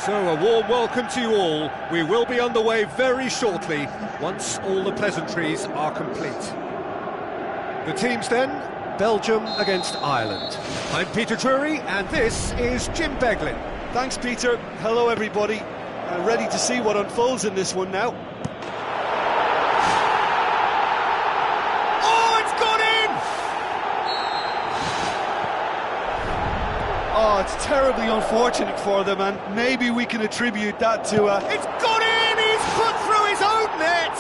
So, a warm welcome to you all. We will be underway very shortly, once all the pleasantries are complete. The teams then, Belgium against Ireland. I'm Peter Drury, and this is Jim Beglin. Thanks, Peter. Hello, everybody. Ready to see what unfolds in this one now. Oh, it's gone in! Oh, it's terribly unfortunate for them, and maybe we can attribute that to It's gone in! He's put through his own net!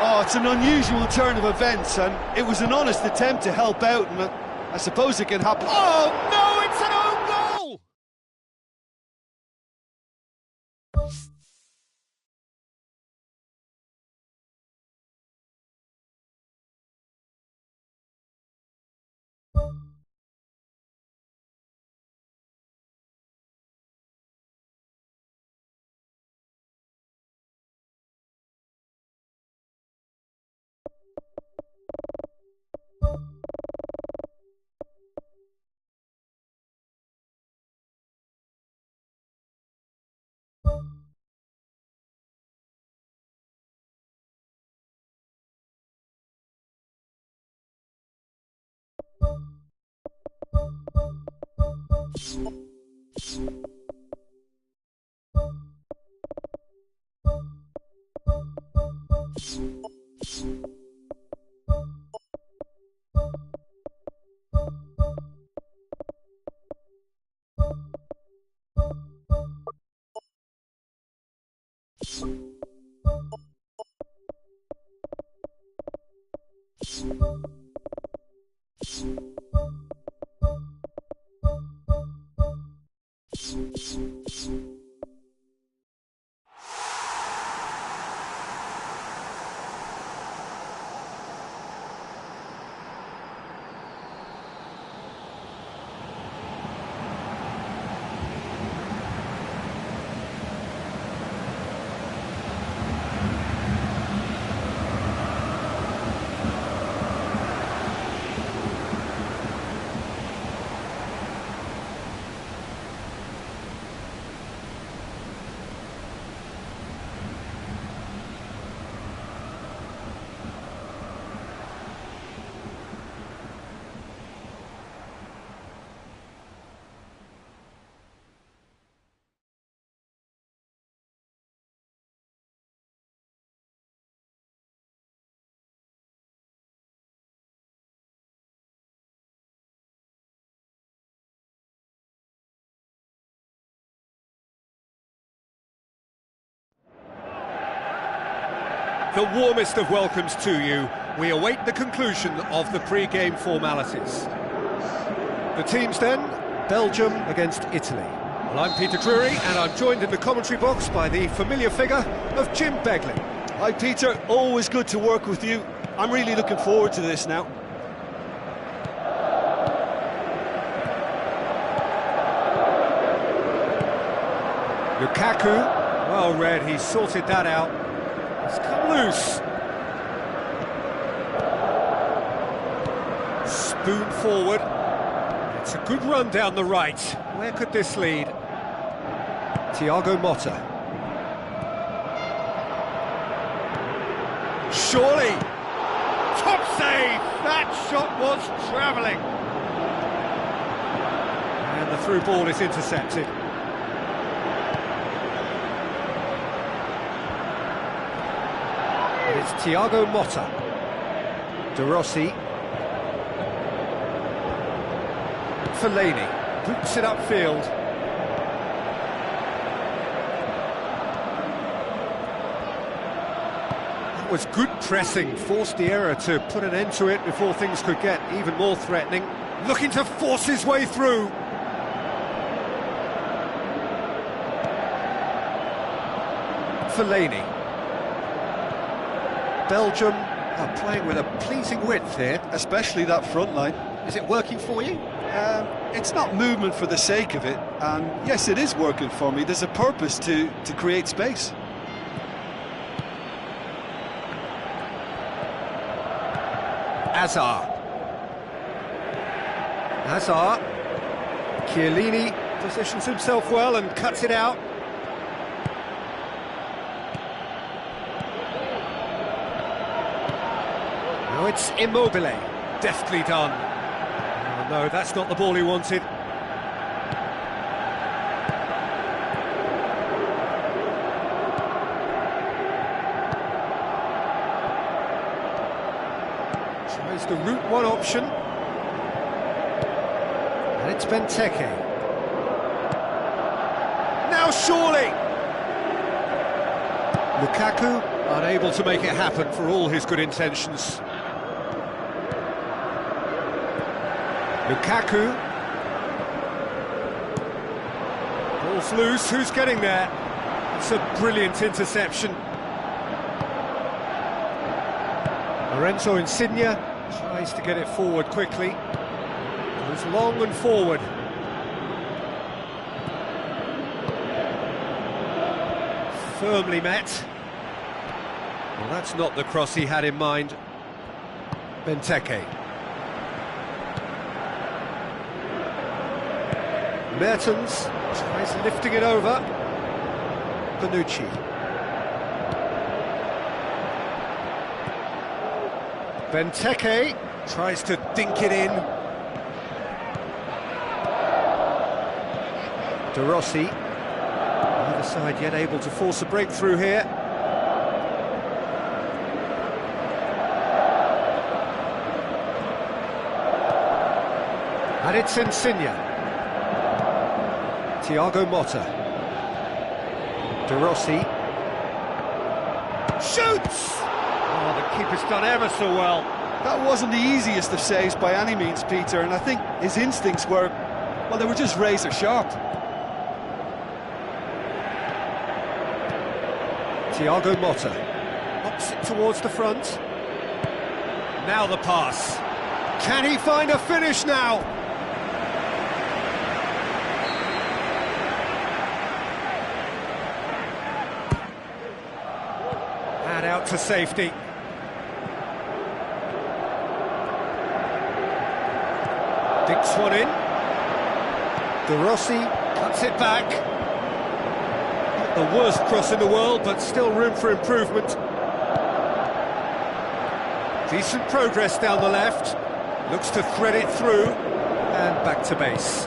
Oh, it's an unusual turn of events, and it was an honest attempt to help out, and I suppose it can happen. Oh, no, it's an own goal! The warmest of welcomes to you. We await the conclusion of the pre-game formalities. The teams then, Belgium against Italy. Well, I'm Peter Drury, and I'm joined in the commentary box by the familiar figure of Jim Beglin. Hi, Peter. Always good to work with you. I'm really looking forward to this now. Lukaku, well read, he sorted that out. It's come loose. Spoon forward. It's a good run down the right. Where could this lead? Thiago Motta. Surely! Top save! That shot was travelling. And the through ball is intercepted. It's Thiago Motta. De Rossi. Fellaini boots it upfield. That was good pressing, forced the error to put an end to it before things could get even more threatening. Looking to force his way through. Fellaini. Belgium are playing with a pleasing width here. Especially that front line. Is it working for you? It's not movement for the sake of it, and yes, it is working for me. There's a purpose to create space. Hazard. Chiellini positions himself well and cuts it out. Now it's Immobile, deftly done. Oh no, that's not the ball he wanted. Tries the route one option. And it's Benteke. Now surely! Lukaku unable to make it happen for all his good intentions. Lukaku. Ball's loose, who's getting there? It's a brilliant interception. Lorenzo Insigne tries to get it forward quickly. Goes long and forward. Firmly met. Well, that's not the cross he had in mind. Benteke. Mertens tries lifting it over. Bonucci. Benteke tries to dink it in. De Rossi. Either side yet able to force a breakthrough here. And it's Insigne. Thiago Motta. De Rossi. Shoots! Oh, the keeper's done ever so well. That wasn't the easiest of saves by any means, Peter, and I think his instincts were, well, they were just razor sharp. Thiago Motta hops it towards the front. Now the pass. Can he find a finish now? And out to safety. Dinks one in. De Rossi cuts it back. Not the worst cross in the world, but still room for improvement. Decent progress down the left. Looks to thread it through. And back to base.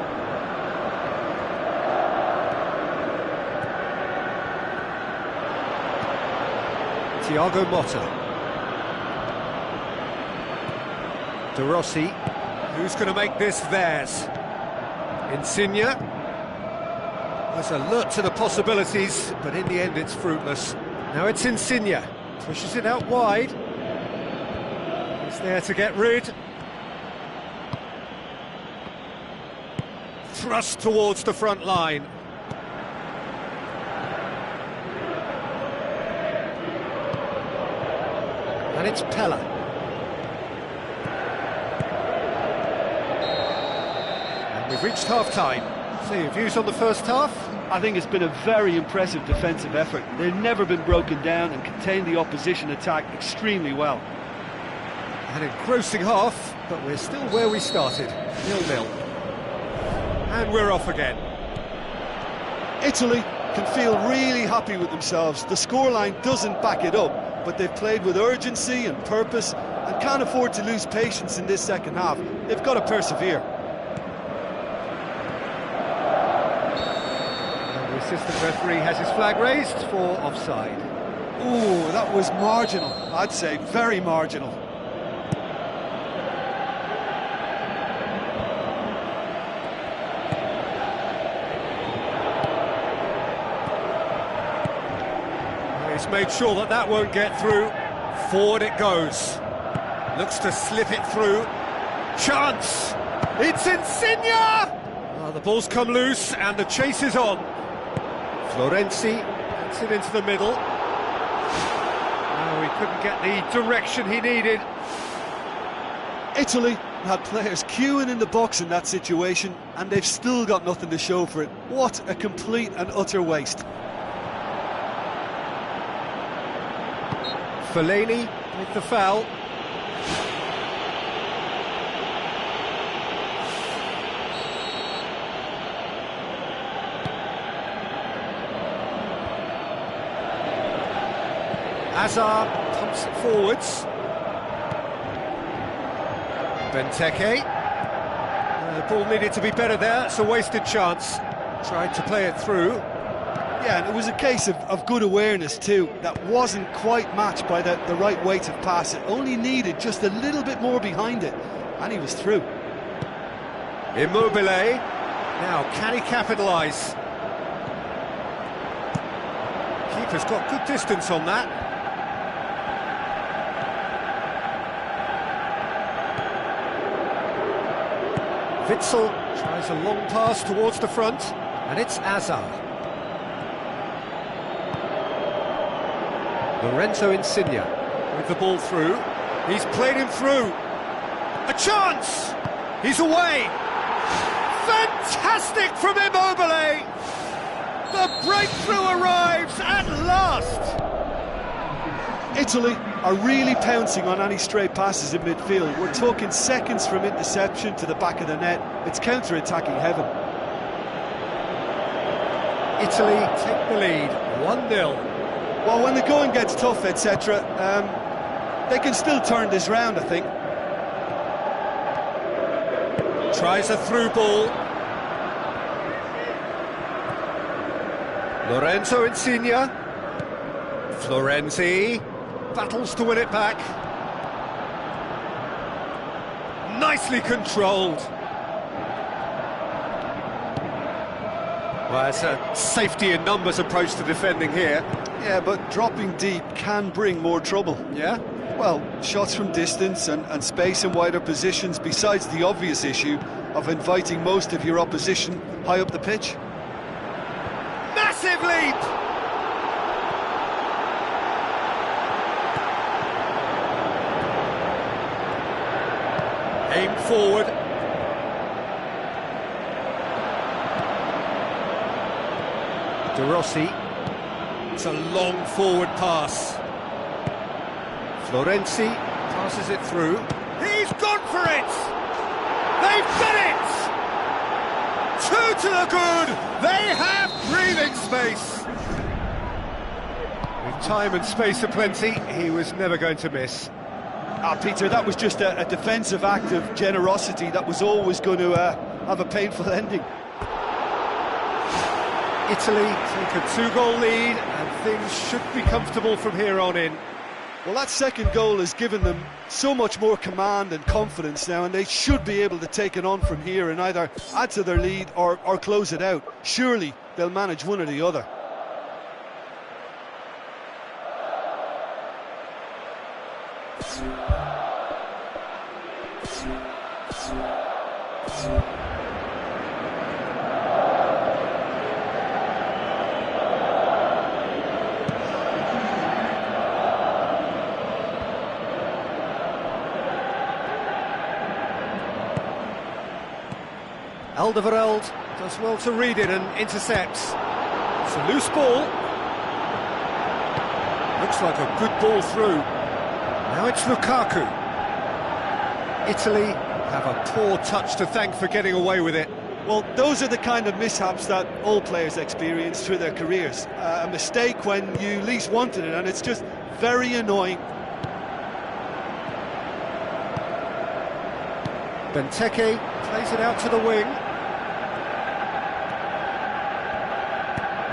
Thiago Motta. De Rossi. Who's going to make this theirs? Insigne. Was alert to the possibilities, but in the end it's fruitless. Now it's Insigne. Pushes it out wide. He's there to get rid. Thrust towards the front line. And it's Pella. And we've reached half-time. So your views on the first half? I think it's been a very impressive defensive effort. They've never been broken down and contained the opposition attack extremely well. An engrossing half, but we're still where we started, 0-0. And we're off again. Italy can feel really happy with themselves. The scoreline doesn't back it up, but they've played with urgency and purpose and can't afford to lose patience in this second half. They've got to persevere. And the assistant referee has his flag raised for offside. Ooh, that was marginal. I'd say very marginal. He's made sure that that won't get through. Forward it goes. Looks to slip it through. Chance! It's Insigne! Oh, the ball's come loose and the chase is on. Florenzi gets it into the middle. Oh, he couldn't get the direction he needed. Italy had players queuing in the box in that situation, and they've still got nothing to show for it. What a complete and utter waste. Fellaini with the foul. Hazard pumps it forwards. Benteke. The ball needed to be better there, it's a wasted chance. Tried to play it through. Yeah, and it was a case of good awareness too. That wasn't quite matched by the right weight of pass. It only needed just a little bit more behind it, and he was through. Immobile. Now, can he capitalise? Keeper's got good distance on that. Witsel tries a long pass towards the front, and it's Hazard. Lorenzo Insigne with the ball through. He's played him through. A chance! He's away! Fantastic from Immobile! The breakthrough arrives at last! Italy are really pouncing on any stray passes in midfield. We're talking seconds from interception to the back of the net. It's counter-attacking heaven. Italy take the lead, 1-0. Well, when the going gets tough, etc., they can still turn this round, I think. Tries a through ball. Lorenzo Insigne. Florenzi battles to win it back. Nicely controlled. Well, it's a safety in numbers approach to defending here. Yeah, but dropping deep can bring more trouble. Yeah? Well, shots from distance and space in wider positions, besides the obvious issue of inviting most of your opposition high up the pitch. Massive leap! Aim forward. De Rossi. It's a long forward pass. Florenzi passes it through. He's gone for it! They've done it! 2 to the good! They have breathing space! With time and space aplenty, he was never going to miss. Peter, that was just a defensive act of generosity that was always going to have a painful ending. Italy take a 2-goal lead, and things should be comfortable from here on in. Well, that second goal has given them so much more command and confidence now, and they should be able to take it on from here and either add to their lead or close it out. Surely they'll manage one or the other. Alderweireld does well to read it and intercepts. It's a loose ball. Looks like a good ball through. Now it's Lukaku. Italy have a poor touch to thank for getting away with it. Well, those are the kind of mishaps that all players experience through their careers. A mistake when you least wanted it, and it's just very annoying. Benteke plays it out to the wing.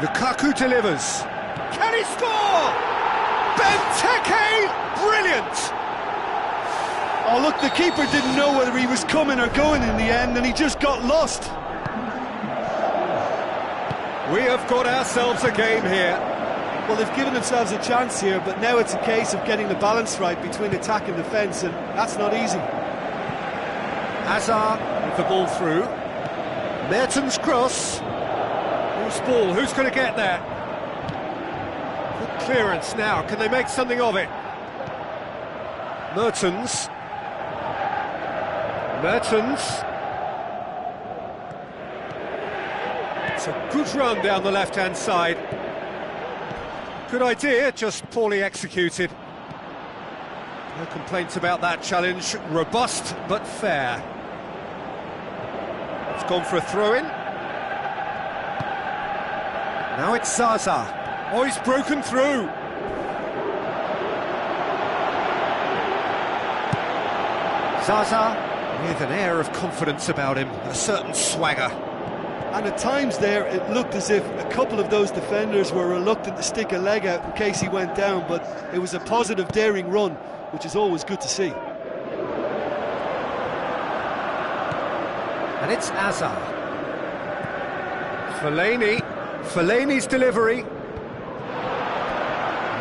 Lukaku delivers. Can he score? Benteke, brilliant! Oh, look, the keeper didn't know whether he was coming or going in the end, and he just got lost. We have got ourselves a game here. Well, they've given themselves a chance here, but now it's a case of getting the balance right between attack and defence, and that's not easy. Hazard with the ball through. Mertens' cross. Loose ball, who's going to get there? Good clearance now, can they make something of it? Mertens. It's a good run down the left-hand side. Good idea, just poorly executed. No complaints about that challenge. Robust, but fair. It's gone for a throw-in. Now it's Zaza. Oh, he's broken through. Zaza with an air of confidence about him, a certain swagger. And at times there, it looked as if a couple of those defenders were reluctant to stick a leg out in case he went down, but it was a positive, daring run, which is always good to see. And it's Azar. Fellaini's delivery.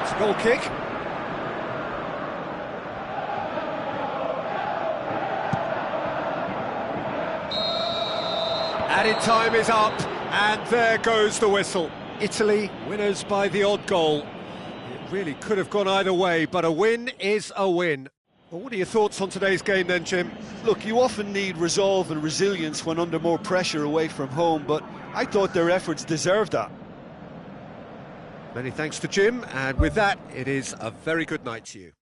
It's a goal kick. Added time is up, and there goes the whistle. Italy winners by the odd goal. It really could have gone either way, but a win is a win. Well, what are your thoughts on today's game then, Jim? Look, you often need resolve and resilience when under more pressure away from home, but I thought their efforts deserved that. Many thanks to Jim, and with that, it is a very good night to you.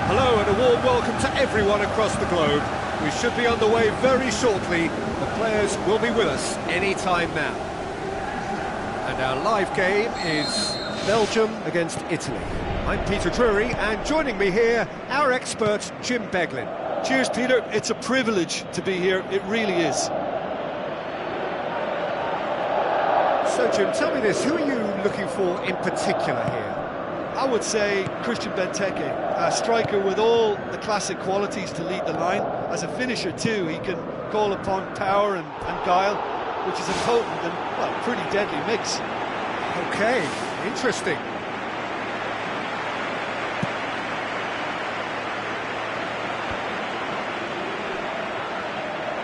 Hello and a warm welcome to everyone across the globe. We should be underway very shortly. The players will be with us any time now. And our live game is Belgium against Italy. I'm Peter Drury, and joining me here, our expert Jim Beglin. Cheers, Peter. It's a privilege to be here. It really is. So, Jim, tell me this. Who are you looking for in particular here? I would say Christian Benteke, a striker with all the classic qualities to lead the line. As a finisher too, he can call upon power and guile, which is a potent and, well, pretty deadly mix. Okay, interesting.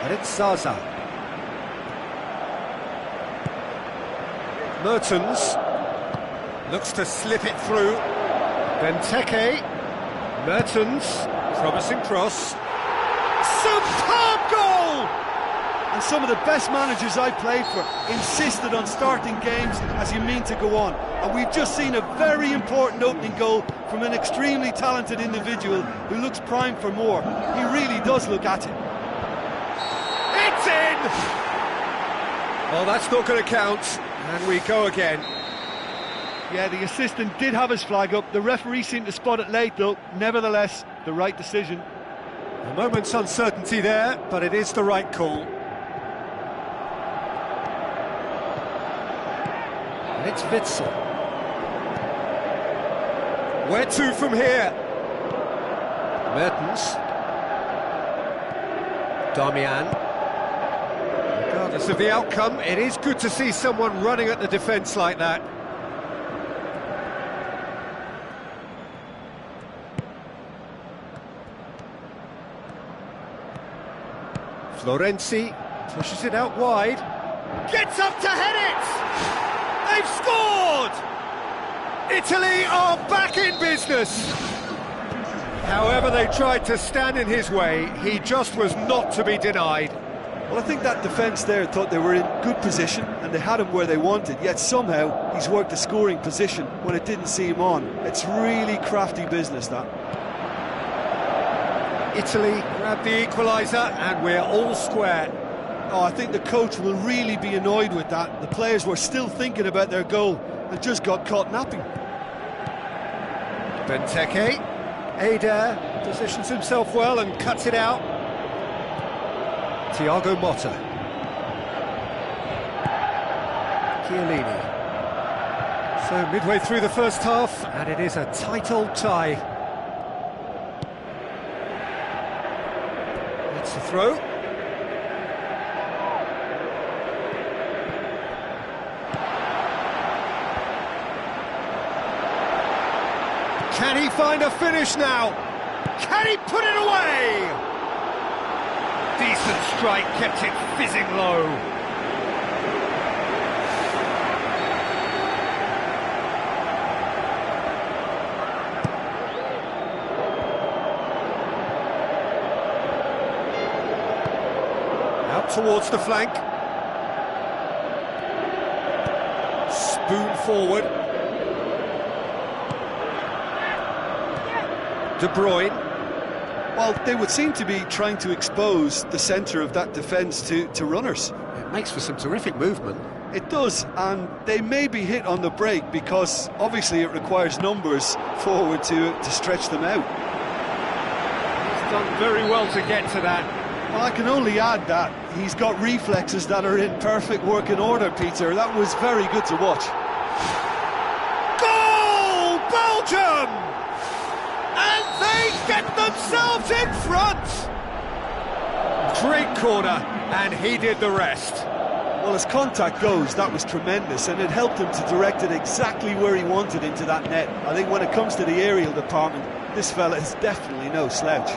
And it's Zaza. Mertens looks to slip it through. Benteke, Mertens, promising cross. Superb goal! And some of the best managers I played for insisted on starting games as you mean to go on. And we've just seen a very important opening goal from an extremely talented individual who looks primed for more. He really does look at it. It's in! Well, that's not going to count, and we go again. Yeah, the assistant did have his flag up. The referee seemed to spot it late, though. Nevertheless, the right decision. A moment's uncertainty there, but it is the right call. And it's Witsel. Where to from here? Mertens. Darmian. Regardless of the outcome, it is good to see someone running at the defence like that. Florenzi pushes it out wide. Gets up to head it! They've scored! Italy are back in business! However they tried to stand in his way, he just was not to be denied. Well, I think that defence there thought they were in good position and they had him where they wanted, yet somehow he's worked a scoring position when it didn't see him on. It's really crafty business, that. Italy grabbed the equaliser and we're all square. Oh, I think the coach will really be annoyed with that. The players were still thinking about their goal and just got caught napping. Benteke, Adair positions himself well and cuts it out. Thiago Motta. Chiellini. So midway through the first half, and it is a tight old tie. That's the throw. Can he find a finish now? Can he put it away? Decent strike, kept it fizzing low. Out towards the flank. Spoon forward. De Bruyne. Well, they would seem to be trying to expose the centre of that defence to runners. It makes for some terrific movement. It does, and they may be hit on the break because obviously it requires numbers forward to stretch them out. He's done very well to get to that. Well, I can only add that he's got reflexes that are in perfect working order, Peter. That was very good to watch. Goal! Belgium! And they get themselves in front! Great corner, and he did the rest. Well, as contact goes, that was tremendous, and it helped him to direct it exactly where he wanted into that net. I think when it comes to the aerial department, this fella is definitely no slouch.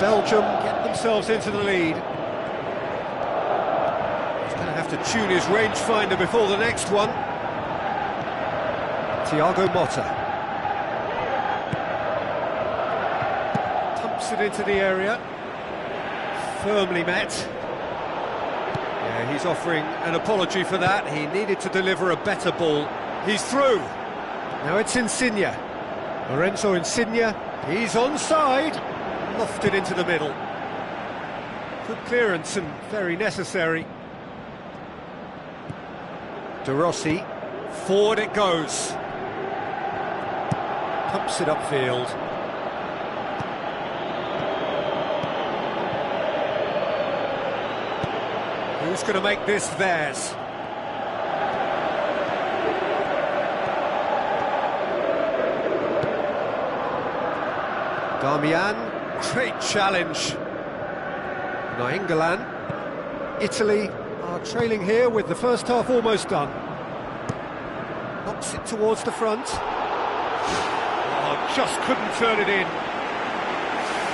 Belgium get themselves into the lead. He's going to have to tune his rangefinder before the next one. Thiago Motta. Pumps it into the area. Firmly met. Yeah, he's offering an apology for that. He needed to deliver a better ball. He's through. Now it's Insigne. Lorenzo Insigne. He's onside. Lofted into the middle. Good clearance and very necessary. De Rossi. Forward it goes. Pumps it upfield. Who's going to make this theirs? Darmian, great challenge. Nainggolan. Italy are trailing here with the first half almost done. Knocks it towards the front. Oh, just couldn't turn it in.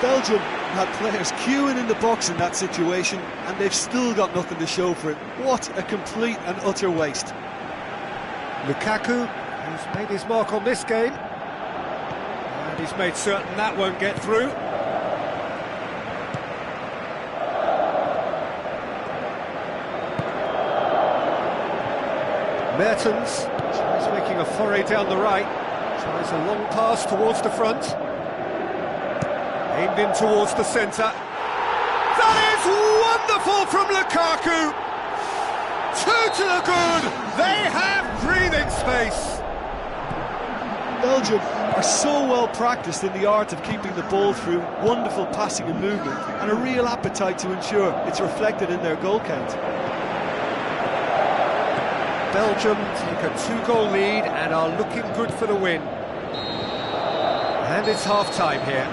Belgium had players queuing in the box in that situation, and they've still got nothing to show for it. What a complete and utter waste. Lukaku, who's made his mark on this game, and he's made certain that won't get through. Mertens tries making a foray down the right, tries a long pass towards the front. Aimed in towards the centre. That is wonderful from Lukaku! Two to the good! They have breathing space! Belgium are so well practiced in the art of keeping the ball through wonderful passing and movement, and a real appetite to ensure it's reflected in their goal count. Belgium take a two-goal lead and are looking good for the win. And it's half-time here.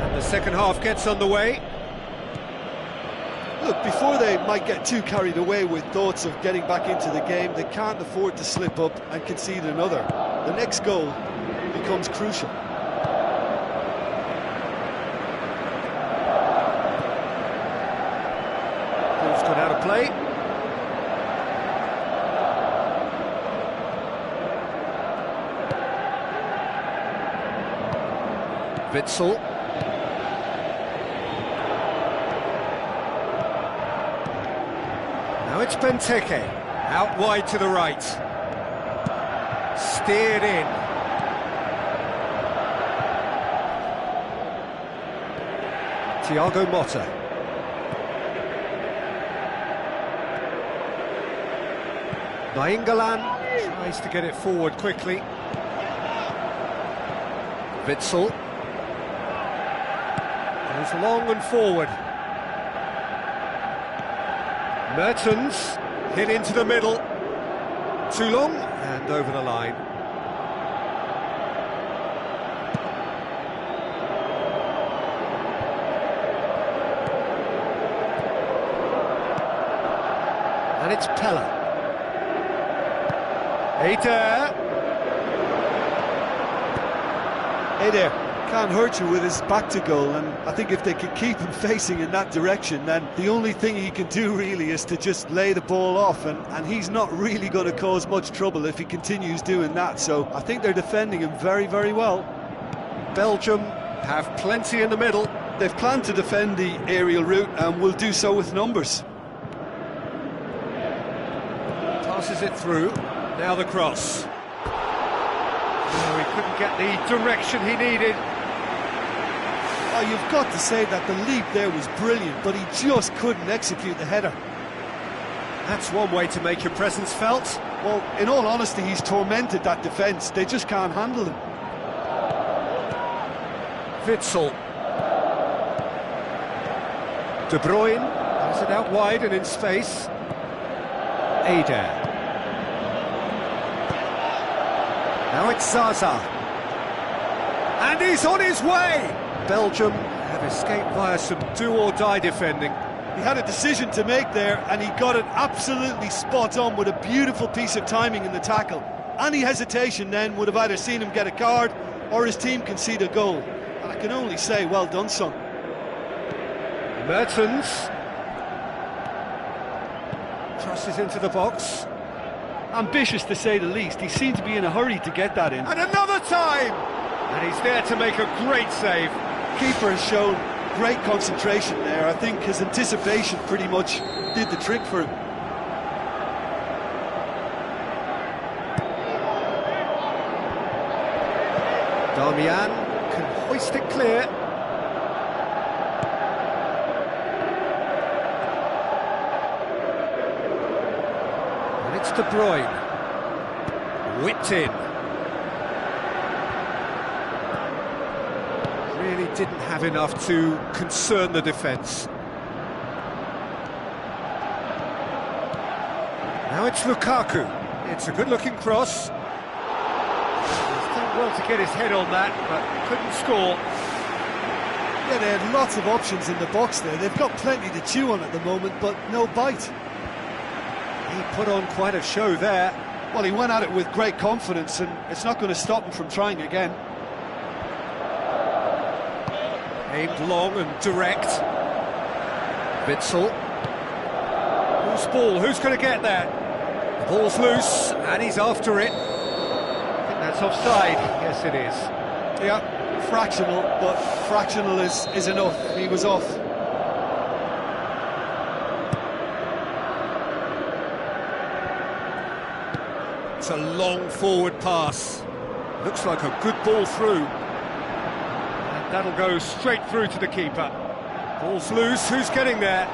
And the second half gets underway. Look, before they might get too carried away with thoughts of getting back into the game, they can't afford to slip up and concede another. The next goal becomes crucial. Ball's gone out of play. Witsel. Now it's Benteke, out wide to the right. Steered in. Thiago Motta. Nainggolan tries to get it forward quickly. Witsel. Goes long and forward. Mertens hit into the middle. Too long and over the line. And it's Pella. Eder. Eder can't hurt you with his back to goal, and I think if they can keep him facing in that direction, then the only thing he can do really is to just lay the ball off, and he's not really going to cause much trouble if he continues doing that, so I think they're defending him very, very well. Belgium have plenty in the middle. They've planned to defend the aerial route and will do so with numbers. Passes it through, now the cross. Oh, he couldn't get the direction he needed. Oh, you've got to say that the leap there was brilliant, but he just couldn't execute the header. That's one way to make your presence felt. Well, in all honesty, he's tormented that defence. They just can't handle him. Witsel. De Bruyne has it out wide and in space. Eder. Now it's Zaza. And he's on his way! Belgium have escaped via some do-or-die defending. He had a decision to make there, and he got it absolutely spot on with a beautiful piece of timing in the tackle. Any hesitation then would have either seen him get a card or his team concede a goal. And I can only say, well done, son. Mertens crosses into the box. Ambitious to say the least. He seemed to be in a hurry to get that in. And another time! And he's there to make a great save. Keeper has shown great concentration there. I think his anticipation pretty much did the trick for him. Darmian can hoist it clear. And it's De Bruyne. Whipped in. Really didn't have enough to concern the defence. Now it's Lukaku. It's a good-looking cross. He's done well to get his head on that, but couldn't score. Yeah, they had lots of options in the box there. They've got plenty to chew on at the moment, but no bite. He put on quite a show there. Well, he went at it with great confidence, and it's not going to stop him from trying again. Aimed long and direct. Witsel. Whose ball? Who's going to get there? The ball's loose, and he's after it. I think that's offside. Yes, it is. Yeah, fractional, but fractional is enough. He was off. It's a long forward pass. Looks like a good ball through. And that'll go straight through to the keeper. Ball's loose. Who's getting there?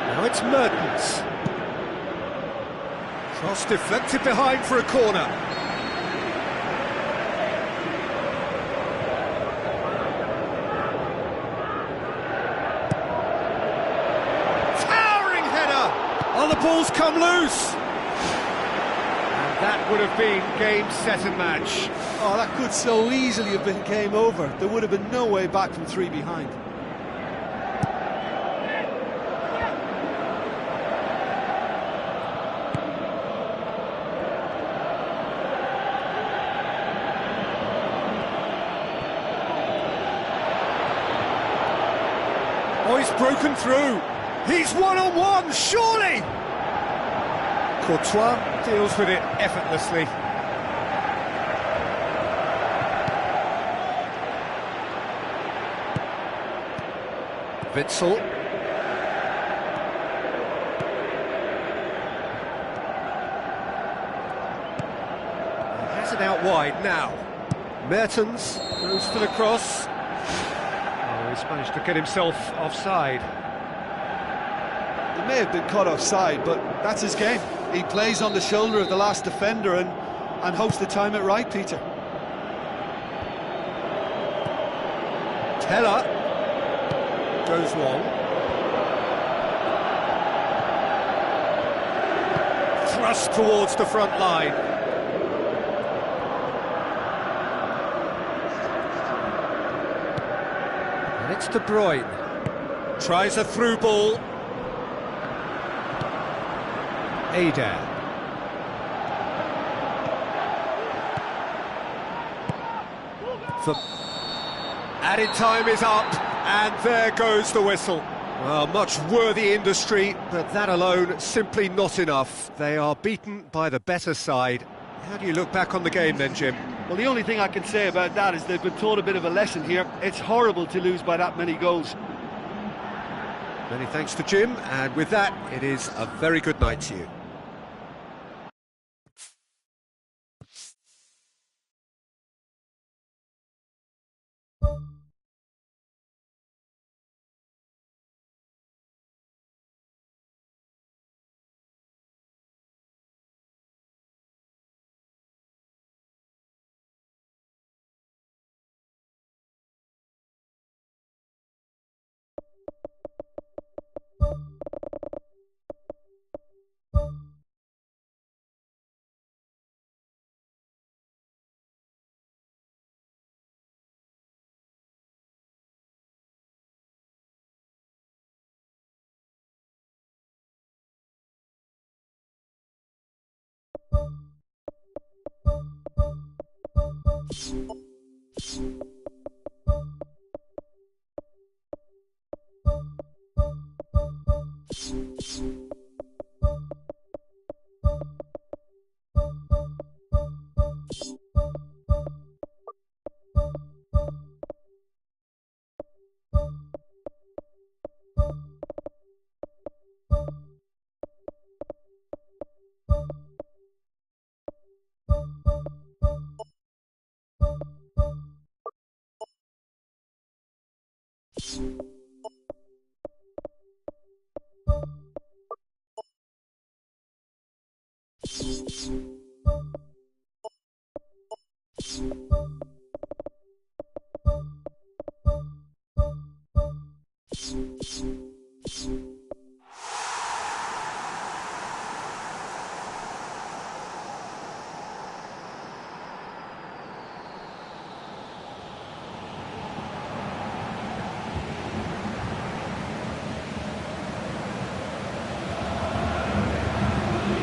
Now it's Mertens. Cross deflected behind for a corner. Well, the ball's come loose. And that would have been game, set and match. Oh, that could so easily have been game over. There would have been no way back from 3 behind. Oh, he's broken through. He's one-on-one, surely! Courtois deals with it effortlessly. Witsel. Has it out wide now. Mertens goes for the cross. Oh, he's managed to get himself offside. He may have been caught offside, but that's his game. He plays on the shoulder of the last defender and hopes to time it right, Peter. Teller goes long. Thrust towards the front line. And it's De Bruyne. Tries a through ball. Ada. The added time is up, and there goes the whistle. Well, much worthy industry, but that alone simply not enough. They are beaten by the better side. How do you look back on the game then, Jim? Well, the only thing I can say about that is they've been taught a bit of a lesson here. It's horrible to lose by that many goals. Many thanks to Jim, and with that, it is a very good night to you.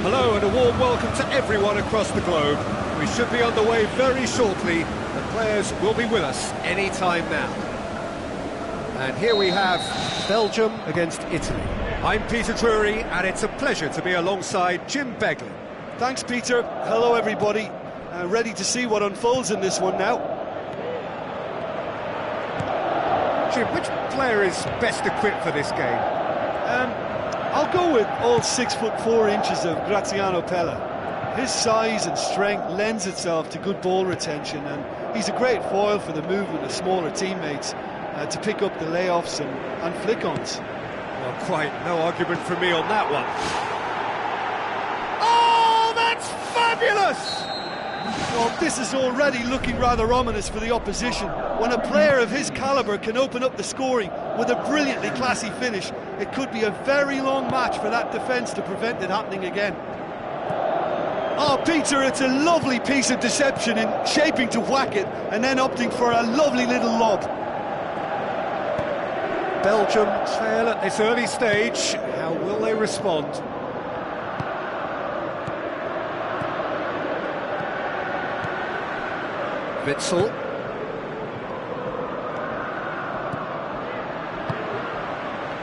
Hello and a warm welcome to everyone across the globe. We should be on the way very shortly. The players will be with us any time now. And here we have Belgium against Italy. I'm Peter Drury, and it's a pleasure to be alongside Jim Beglin. Thanks, Peter. Hello, everybody. Ready to see what unfolds in this one now. Jim, which player is best equipped for this game? I'll go with all 6'4" of Graziano Pella. His size and strength lends itself to good ball retention, and he's a great foil for the movement of smaller teammates to pick up the layoffs and flick-ons. Well, quite no argument from me on that one. Oh, that's fabulous! Well, this is already looking rather ominous for the opposition. When a player of his calibre can open up the scoring with a brilliantly classy finish, It could be a very long match for that defence to prevent it happening again. Oh, Peter, it's a lovely piece of deception in shaping to whack it and then opting for a lovely little lob. Belgium trail at this early stage. How will they respond? Witsel.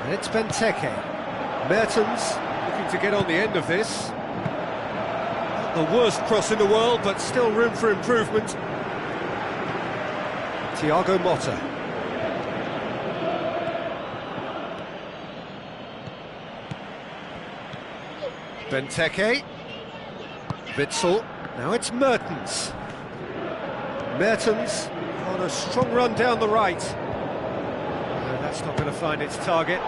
And it's Benteke. Mertens looking to get on the end of this. Not the worst cross in the world, but still room for improvement. Thiago Motta. Benteke. Witsel. Now it's Mertens. Mertens on a strong run down the right. No, that's not going to find its target.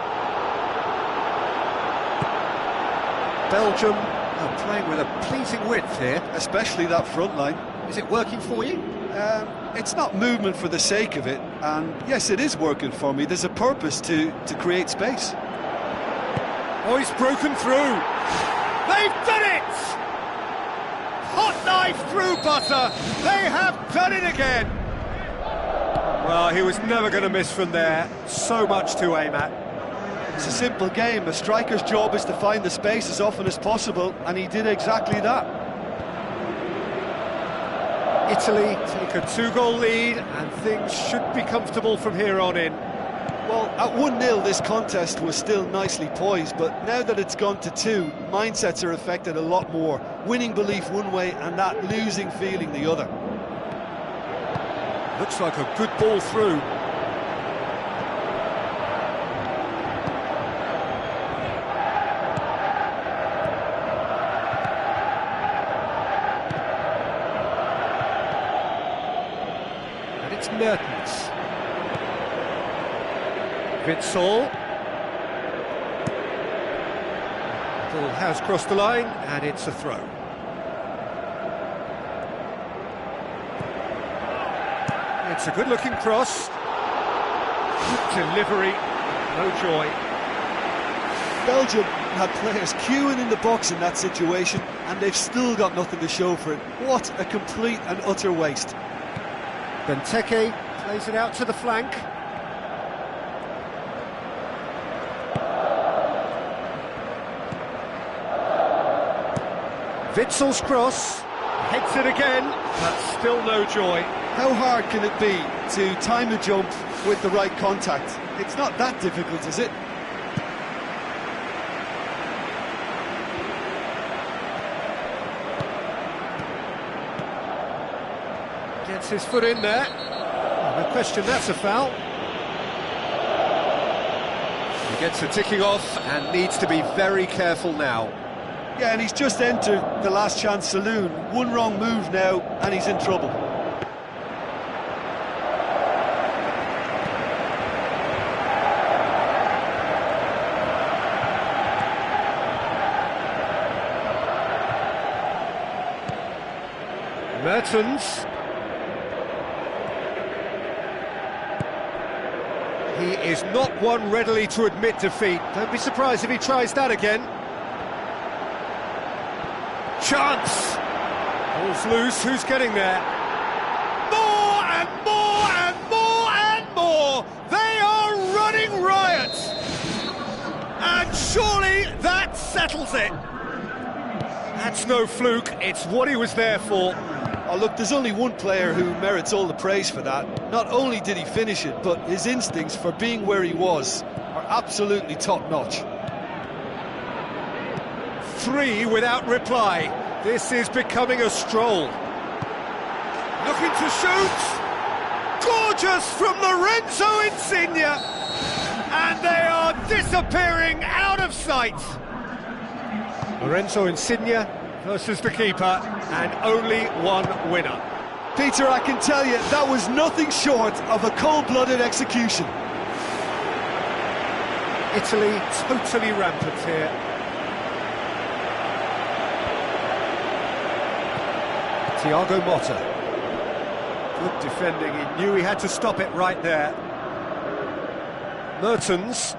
Belgium are playing with a pleasing width here. Especially that front line. Is it working for you? It's not movement for the sake of it, and yes, it is working for me. There's a purpose to create space. Oh, he's broken through. They've done it! Hot knife through butter. They have done it again. Well, he was never going to miss from there. So much to aim at. It's a simple game. A striker's job is to find the space as often as possible, and he did exactly that. Italy take a 2-goal lead, and things should be comfortable from here on in. Well, at 1-0 this contest was still nicely poised, but now that it's gone to 2, mindsets are affected a lot more. Winning belief one way and that losing feeling the other. Looks like a good ball through. And it's Mertens. Witsel. Ball has crossed the line, and it's a throw. It's a good-looking cross. Good delivery, no joy. Belgium had players queuing in the box in that situation, and they've still got nothing to show for it. What a complete and utter waste. Benteke plays it out to the flank. Witsel's cross, heads it again, but still no joy. How hard can it be to time a jump with the right contact? It's not that difficult, is it? Gets his foot in there. No question, that's a foul. He gets a ticking off and needs to be very careful now. Yeah, and he's just entered the last chance saloon. One wrong move now, and he's in trouble. Mertens. He is not one readily to admit defeat. Don't be surprised if he tries that again. Chance! Ball's loose, who's getting there? More and more and more and more! They are running riot! And surely that settles it! That's no fluke, it's what he was there for. Oh, look, there's only one player who merits all the praise for that. Not only did he finish it, but his instincts for being where he was are absolutely top-notch. 3 without reply. This is becoming a stroll. Looking to shoot. Gorgeous from Lorenzo Insigne. And they are disappearing out of sight. Lorenzo Insigne versus the keeper, and only one winner. Peter, I can tell you, that was nothing short of a cold-blooded execution. Italy totally rampant here. Thiago Motta. Good defending, he knew he had to stop it right there. Mertens.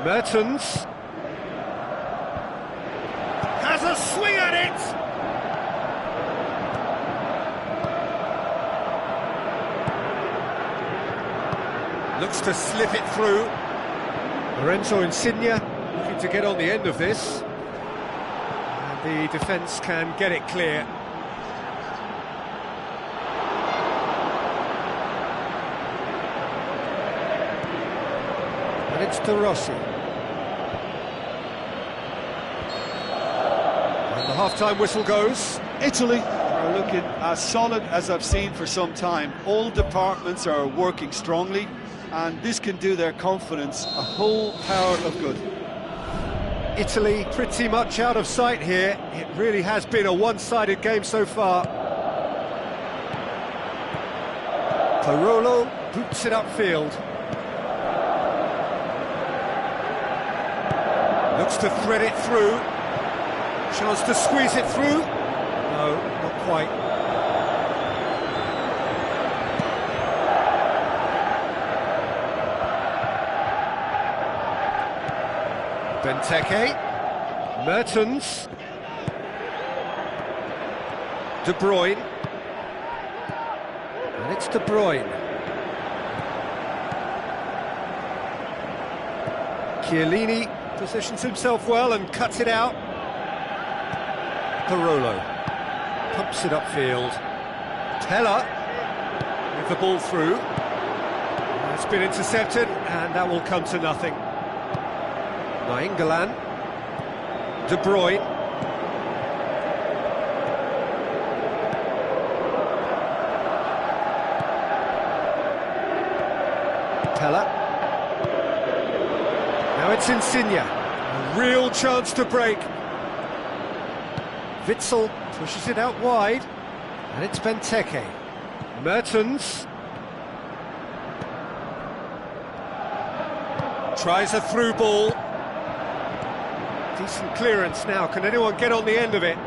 Mertens has a swing at it. Looks to slip it through. Lorenzo Insigne looking to get on the end of this. And the defence can get it clear. And it's De Rossi. And the half-time whistle goes. Italy are looking as solid as I've seen for some time. All departments are working strongly, and this can do their confidence a whole power of good. Italy pretty much out of sight here. It really has been a one-sided game so far. Parolo boots it upfield. Looks to thread it through. Chance to squeeze it through. No, not quite. Benteke. Mertens. De Bruyne. And it's De Bruyne. Chiellini positions himself well and cuts it out. Parolo pumps it upfield. Teller with the ball through. It's been intercepted, and that will come to nothing. Nainggolan. De Bruyne. Teller. Now it's Insigne. A real chance to break. Witsel pushes it out wide, and it's Benteke. Mertens tries a through ball. Decent clearance now. Can anyone get on the end of it?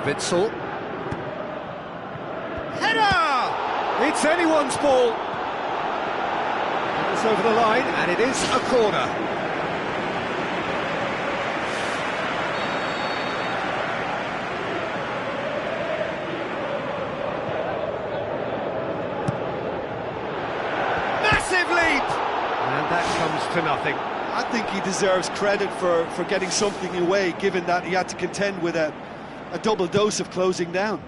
Witsel. Header! It's anyone's ball. It's over the line, and it is a corner. And that comes to nothing. I think he deserves credit for getting something away, given that he had to contend with a double dose of closing down.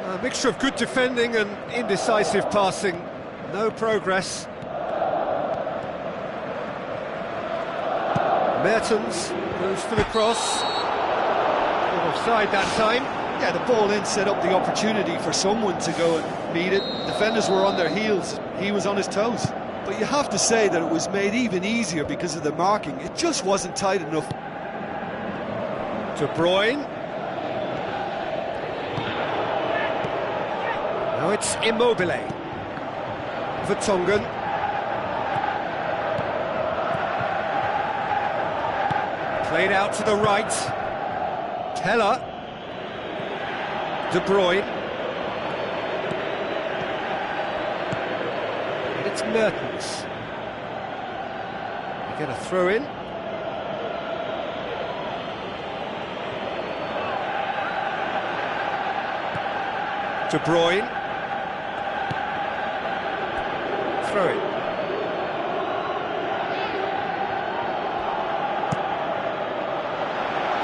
A mixture of good defending and indecisive passing. No progress. Mertens goes for the cross. Offside that time. Yeah, the ball in set up the opportunity for someone to go and meet it. Defenders were on their heels, he was on his toes. But you have to say that it was made even easier because of the marking. It just wasn't tight enough. De Bruyne. Now it's Immobile. Vertonghen. Played out to the right. Teller. De Bruyne. And it's Mertens. We get a throw in. De Bruyne. Throw in.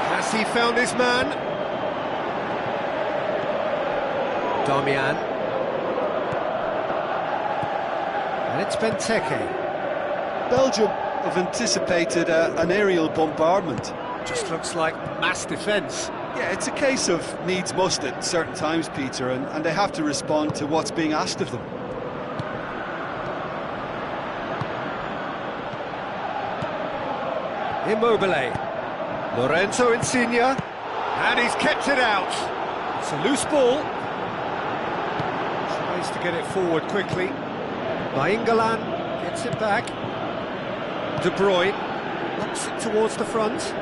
Has he found his man? Darmian. And it's Benteke. Belgium have anticipated an aerial bombardment. Just looks like mass defence. Yeah, it's a case of needs must at certain times, Peter, and they have to respond to what's being asked of them. Immobile. Lorenzo Insigne. And he's kept it out. It's a loose ball. Tries to get it forward quickly. Nainggolan gets it back. De Bruyne knocks it towards the front.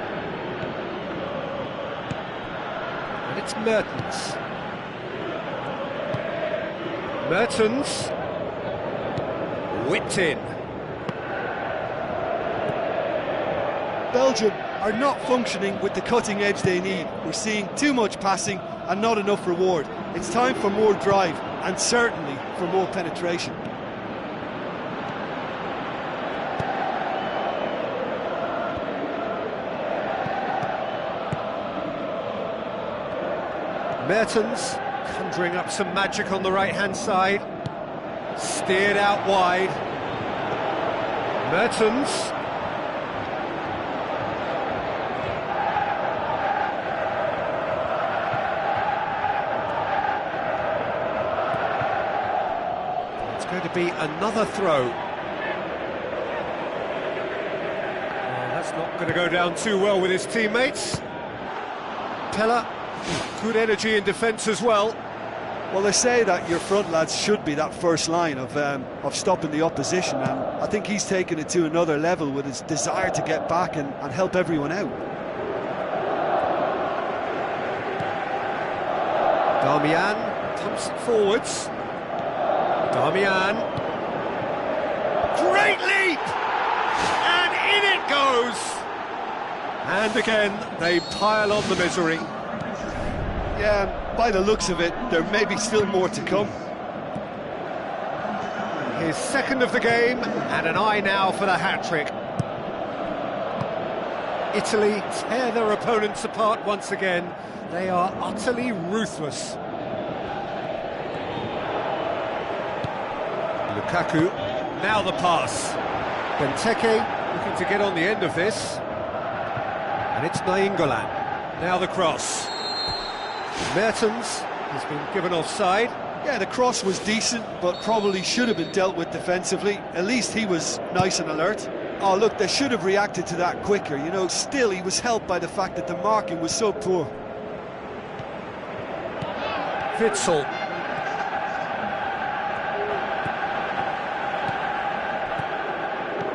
And it's Mertens. Mertens. Whipped in. Belgium are not functioning with the cutting edge they need. We're seeing too much passing and not enough reward. It's time for more drive and certainly for more penetration. Mertens conjuring up some magic on the right-hand side. Steered out wide. Mertens. It's going to be another throw. Oh, that's not going to go down too well with his teammates. Pella. Good energy in defence as well. Well, they say that your front lads should be that first line of stopping the opposition, and I think he's taken it to another level with his desire to get back and help everyone out. Darmian pumps it forwards. Darmian. Great leap! And in it goes! And again, they pile on the misery. Yeah, by the looks of it, there may be still more to come. His second of the game, and an eye now for the hat-trick. Italy tear their opponents apart once again. They are utterly ruthless. Lukaku, now the pass. Benteke looking to get on the end of this. And it's Nainggolan. Now the cross. Mertens has been given offside. Yeah, the cross was decent, but probably should have been dealt with defensively. At least he was nice and alert. Oh, look, they should have reacted to that quicker. You know, still he was helped by the fact that the marking was so poor. Witsel.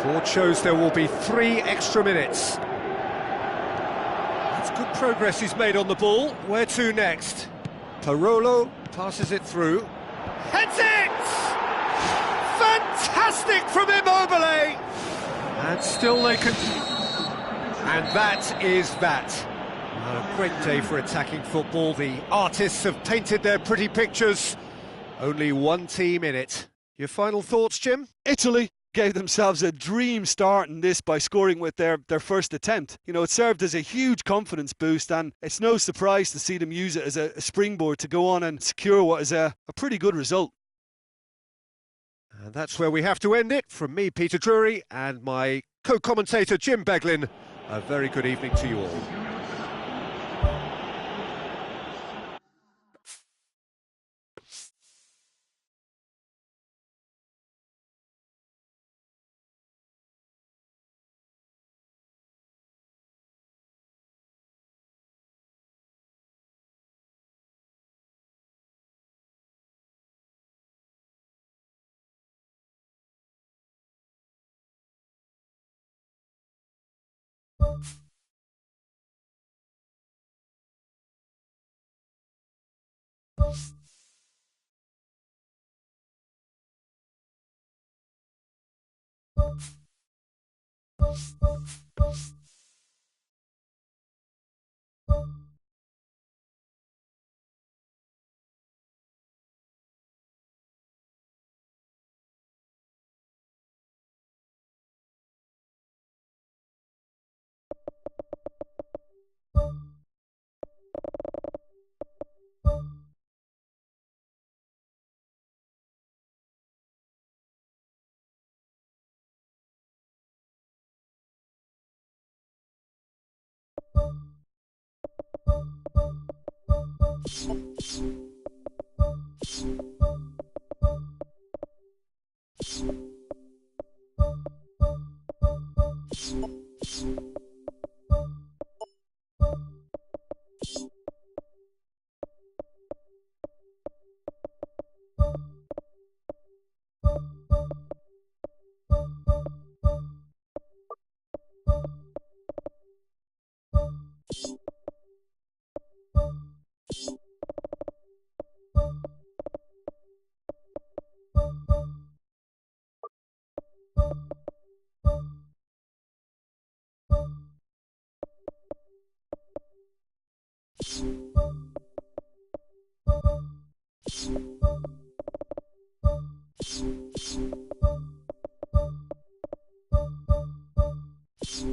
Board shows there will be 3 extra minutes. That's good progress he's made on the ball. Where to next? Parolo passes it through. Heads it! Fantastic from Immobile! And still they can... And that is that. A great day for attacking football. The artists have painted their pretty pictures. Only one team in it. Your final thoughts, Jim? Italy gave themselves a dream start in this by scoring with their first attempt. You know, it served as a huge confidence boost, and it's no surprise to see them use it as a springboard to go on and secure what is a pretty good result. And that's where we have to end it. From me, Peter Drury, and my co-commentator, Jim Beglin, a very good evening to you all.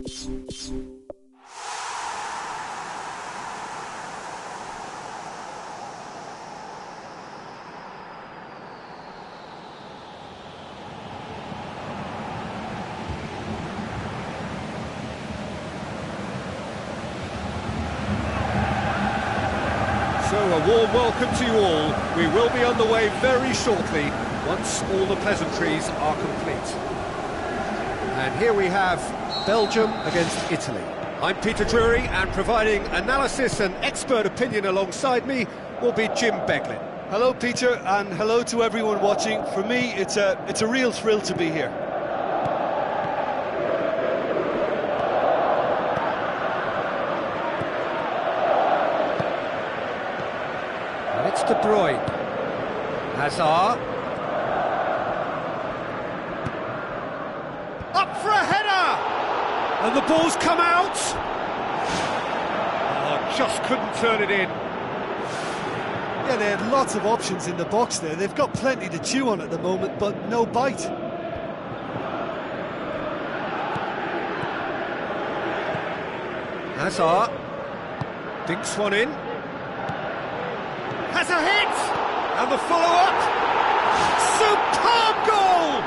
So a warm welcome to you all. We will be on the way very shortly, once all the pleasantries are complete. And here we have Belgium against Italy. I'm Peter Drury, and providing analysis and expert opinion alongside me will be Jim Beglin. Hello, Peter, and hello to everyone watching. For me, it's a real thrill to be here. And it's De Bruyne. Hazard. Up for a header! And the ball's come out! Oh, just couldn't turn it in. Yeah, they had lots of options in the box there. They've got plenty to chew on at the moment, but no bite. Hazard dinks one in. Has a hit! And the follow-up! Superb goal!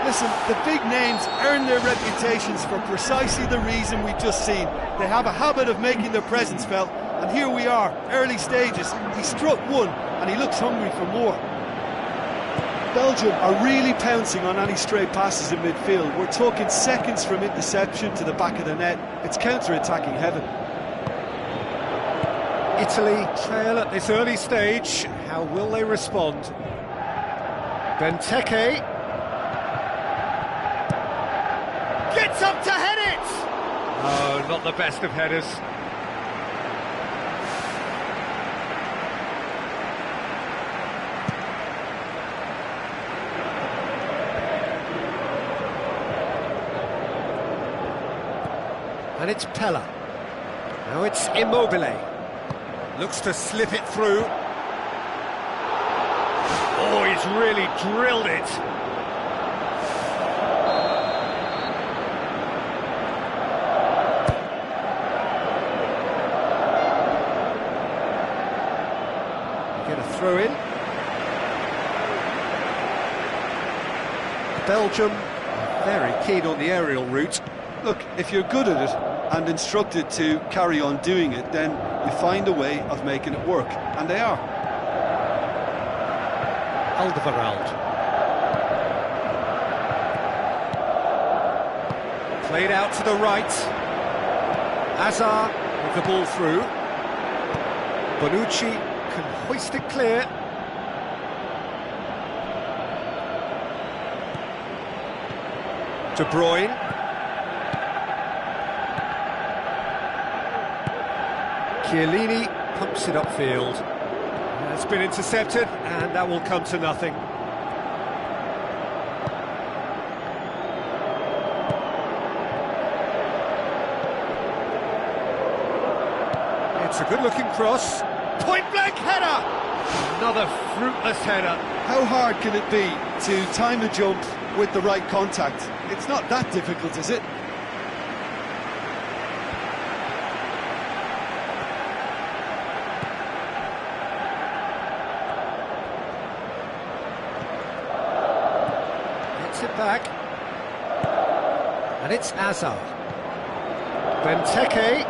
Listen, the big names earn their reputations for precisely the reason we've just seen. They have a habit of making their presence felt, and here we are, early stages. He struck one, and he looks hungry for more. Belgium are really pouncing on any stray passes in midfield. We're talking seconds from interception to the back of the net. It's counter-attacking heaven. Italy trail at this early stage. How will they respond? Benteke gets up to head it! Oh, not the best of headers. And it's Pella. Now it's Immobile. Looks to slip it through. Oh, he's really drilled it. Get a throw in. Belgium are very keen on the aerial route. Look, if you're good at it and instructed to carry on doing it, then you find a way of making it work, and they are. Alderweireld. Played out to the right. Hazard with the ball through. Bonucci can hoist it clear. De Bruyne. Chiellini pumps it upfield. It's been intercepted, and that will come to nothing. It's a good-looking cross. Point-blank header! Another fruitless header. How hard can it be to time a jump with the right contact? It's not that difficult, is it? It back, and it's Hazard. Benteke.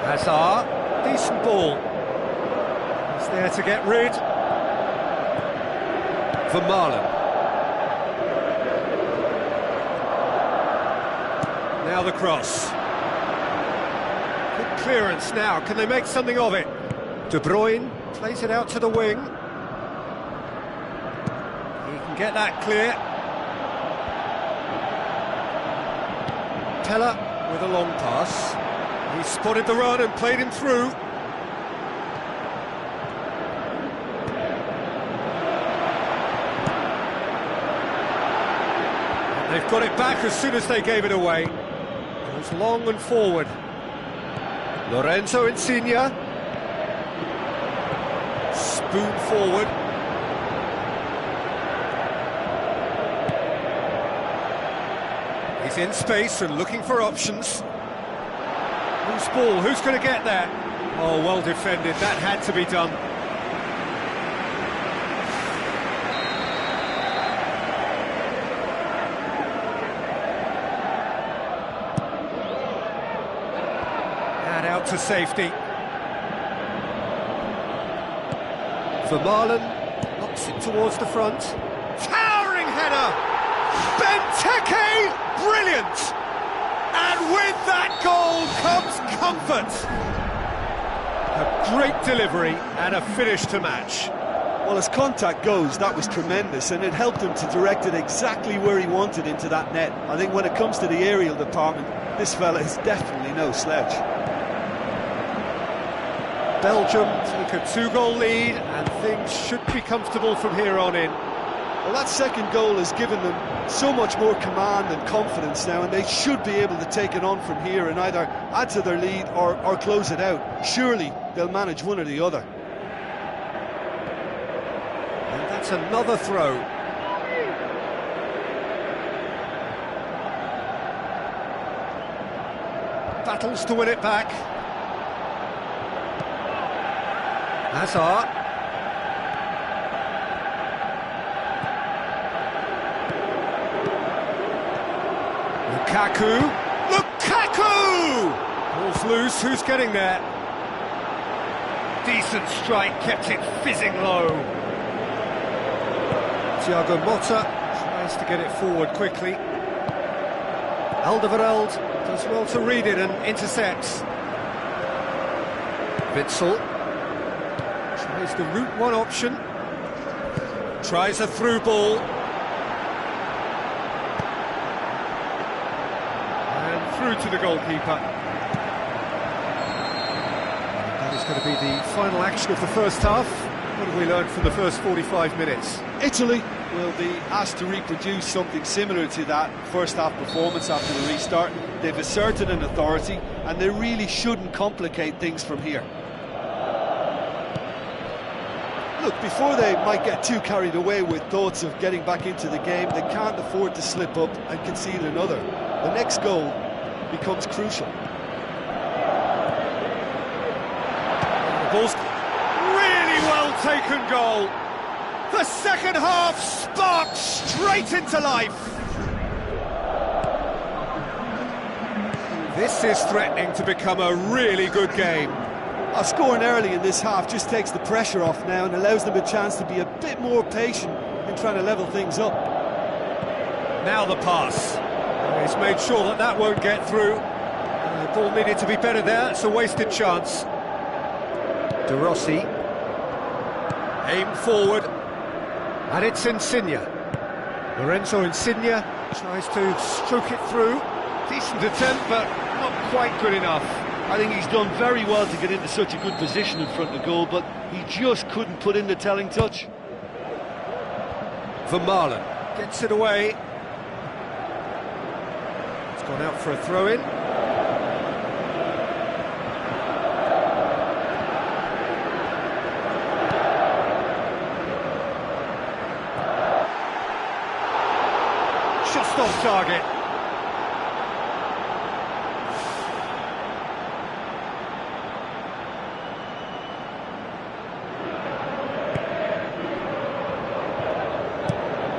Hazard, decent ball. He's there to get rid. Vermaelen. Now the cross. Good clearance now. Can they make something of it? De Bruyne plays it out to the wing. He can get that clear. Pella with a long pass. He spotted the run and played him through. They've got it back as soon as they gave it away. Goes long and forward. Lorenzo Insigne. Spoon forward. He's in space and looking for options. Who's ball? Who's going to get there? Oh, well defended. That had to be done. And out to safety. Vermaelen knocks it towards the front. Towering header! Benteke! Brilliant! And with that goal comes comfort! A great delivery and a finish to match. Well, as contact goes, that was tremendous, and it helped him to direct it exactly where he wanted into that net. I think when it comes to the aerial department, this fella is definitely no slouch. Belgium take a 2-goal lead, and things should be comfortable from here on in. Well, that second goal has given them so much more command and confidence now, and they should be able to take it on from here and either add to their lead or close it out. Surely they'll manage one or the other. And that's another throw. Battles to win it back. Hazard. Lukaku! Ball's loose, who's getting there? Decent strike, kept it fizzing low. Thiago Motta tries to get it forward quickly. Alderweireld does well to read it and intercepts. Witsel tries the route one option. Tries a through ball. Through to the goalkeeper. That is going to be the final action of the first half. What have we learned from the first 45 minutes? Italy will be asked to reproduce something similar to that first half performance after the restart. They've asserted an authority, and they really shouldn't complicate things from here. Look, before they might get too carried away with thoughts of getting back into the game, they can't afford to slip up and concede another. The next goal becomes crucial. The ball's really well taken goal. The second half sparked straight into life. This is threatening to become a really good game. Scoring early in this half just takes the pressure off now and allows them a chance to be a bit more patient in trying to level things up. Now the pass. He's made sure that that won't get through. The ball needed to be better there. It's a wasted chance. De Rossi. Aim forward. And it's Insigne. Lorenzo Insigne tries to stroke it through. Decent attempt, but not quite good enough. I think he's done very well to get into such a good position in front of goal, but he just couldn't put in the telling touch. Vermaelen gets it away. Gone out for a throw-in. Just off target.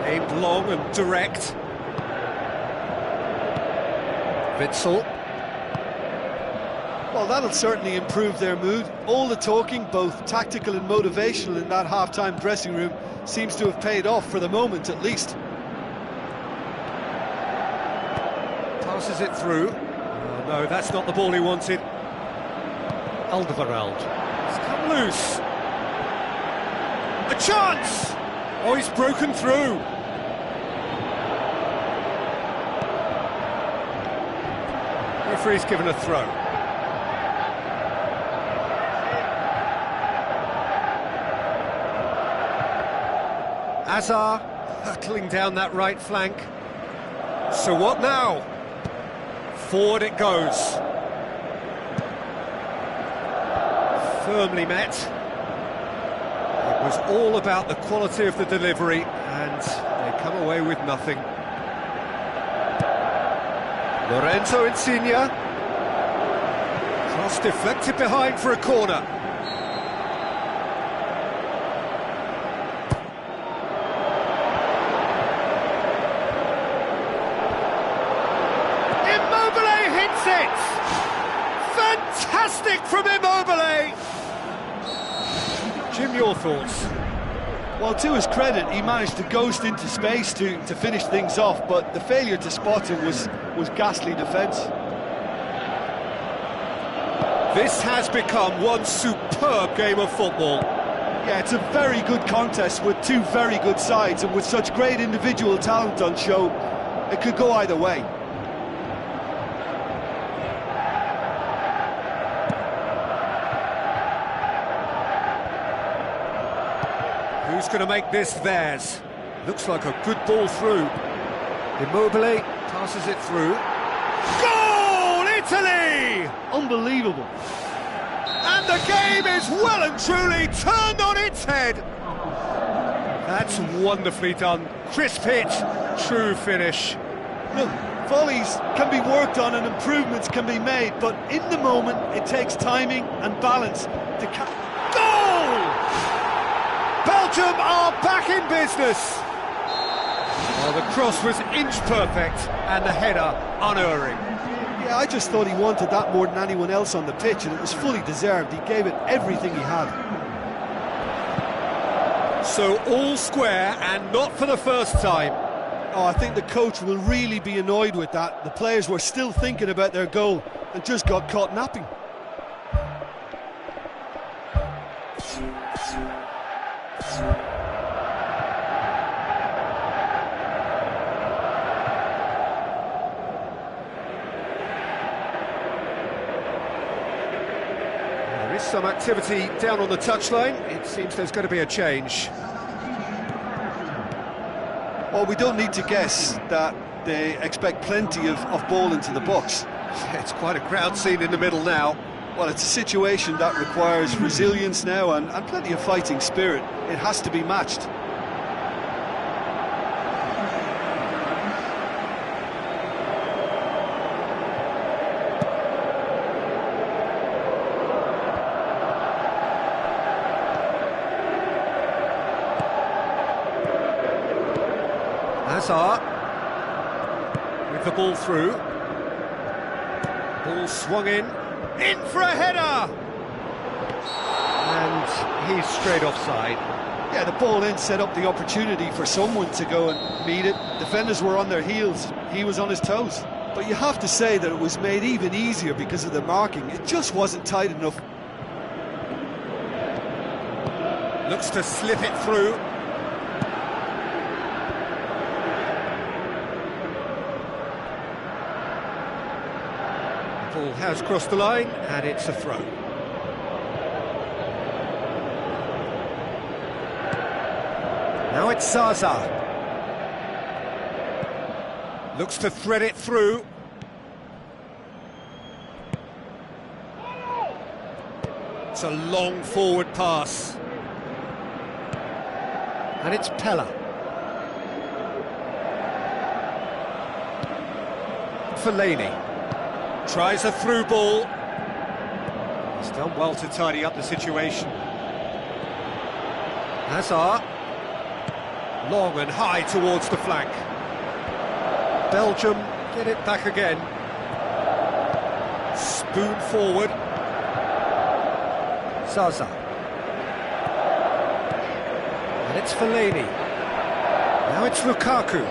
Aimed long and direct. Witsel. Well, that'll certainly improve their mood. All the talking, both tactical and motivational, in that half-time dressing room seems to have paid off, for the moment at least. Passes it through. Oh, no, that's not the ball he wanted. Alderweireld. It's come loose. A chance! Oh, he's broken through. Referee's given a throw. Hazard hurtling down that right flank. So what now? Forward it goes. Firmly met. It was all about the quality of the delivery, and they come away with nothing. Lorenzo Insigne. Cross deflected behind for a corner. Immobile hits it! Fantastic from Immobile! Jim, your thoughts? Well, to his credit, he managed to ghost into space to finish things off, but the failure to spot him was ghastly defence. This has become one superb game of football. Yeah, it's a very good contest with two very good sides, and with such great individual talent on show, it could go either way. Who's going to make this theirs? Looks like a good ball through. Immobile passes it through. Goal, Italy! Unbelievable. And the game is well and truly turned on its head. That's wonderfully done. Crisp hit, true finish. Look, volleys can be worked on and improvements can be made, but in the moment it takes timing and balance to Goal! Belgium are back in business. Well, the cross was inch perfect and the header unerring. Yeah, I just thought he wanted that more than anyone else on the pitch, and it was fully deserved. He gave it everything he had. So all square, and not for the first time. Oh, I think the coach will really be annoyed with that. The players were still thinking about their goal and just got caught napping. There is some activity down on the touchline. It seems there's going to be a change. Well, we don't need to guess that they expect plenty of ball into the box. It's quite a crowd scene in the middle now. Well, it's a situation that requires resilience now and plenty of fighting spirit. It has to be matched. Hazard with the ball through. Ball swung in for a header! And he's straight offside. Yeah, the ball in set up the opportunity for someone to go and meet it. Defenders were on their heels, he was on his toes. But you have to say that it was made even easier because of the marking. It just wasn't tight enough. Looks to slip it through. Ball has crossed the line, and it's a throw. Now it's Zaza. Looks to thread it through. It's a long forward pass. And it's Pella. Fellaini. Tries a through ball. He's done well to tidy up the situation. Hazard. Long and high towards the flank. Belgium get it back again. Spoon forward. Zaza. And it's Fellaini. Now it's Lukaku.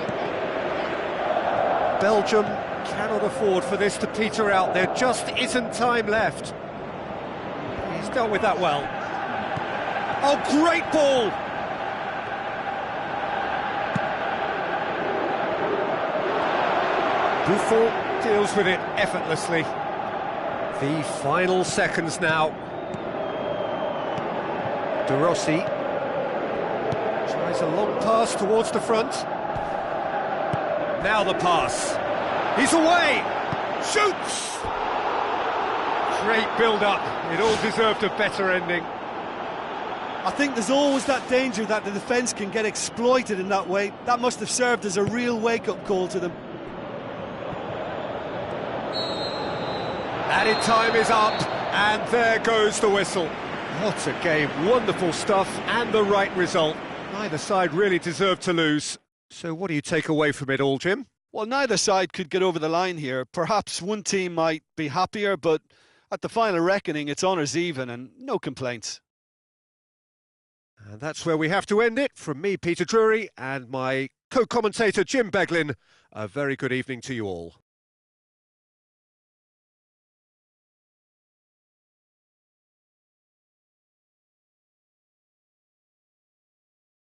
Belgium cannot afford for this to peter out. There just isn't time left. He's dealt with that well. Oh, great ball! Buffon deals with it effortlessly. The final seconds now. De Rossi tries a long pass towards the front. Now the pass. He's away! Shoots! Great build-up. It all deserved a better ending. I think there's always that danger that the defence can get exploited in that way. That must have served as a real wake-up call to them. Added time is up, and there goes the whistle. What a game, wonderful stuff, and the right result. Neither side really deserved to lose. So what do you take away from it all, Jim? Well, neither side could get over the line here. Perhaps one team might be happier, but at the final reckoning, it's honours even and no complaints. And that's where we have to end it. From me, Peter Drury, and my co-commentator, Jim Beglin, a very good evening to you all.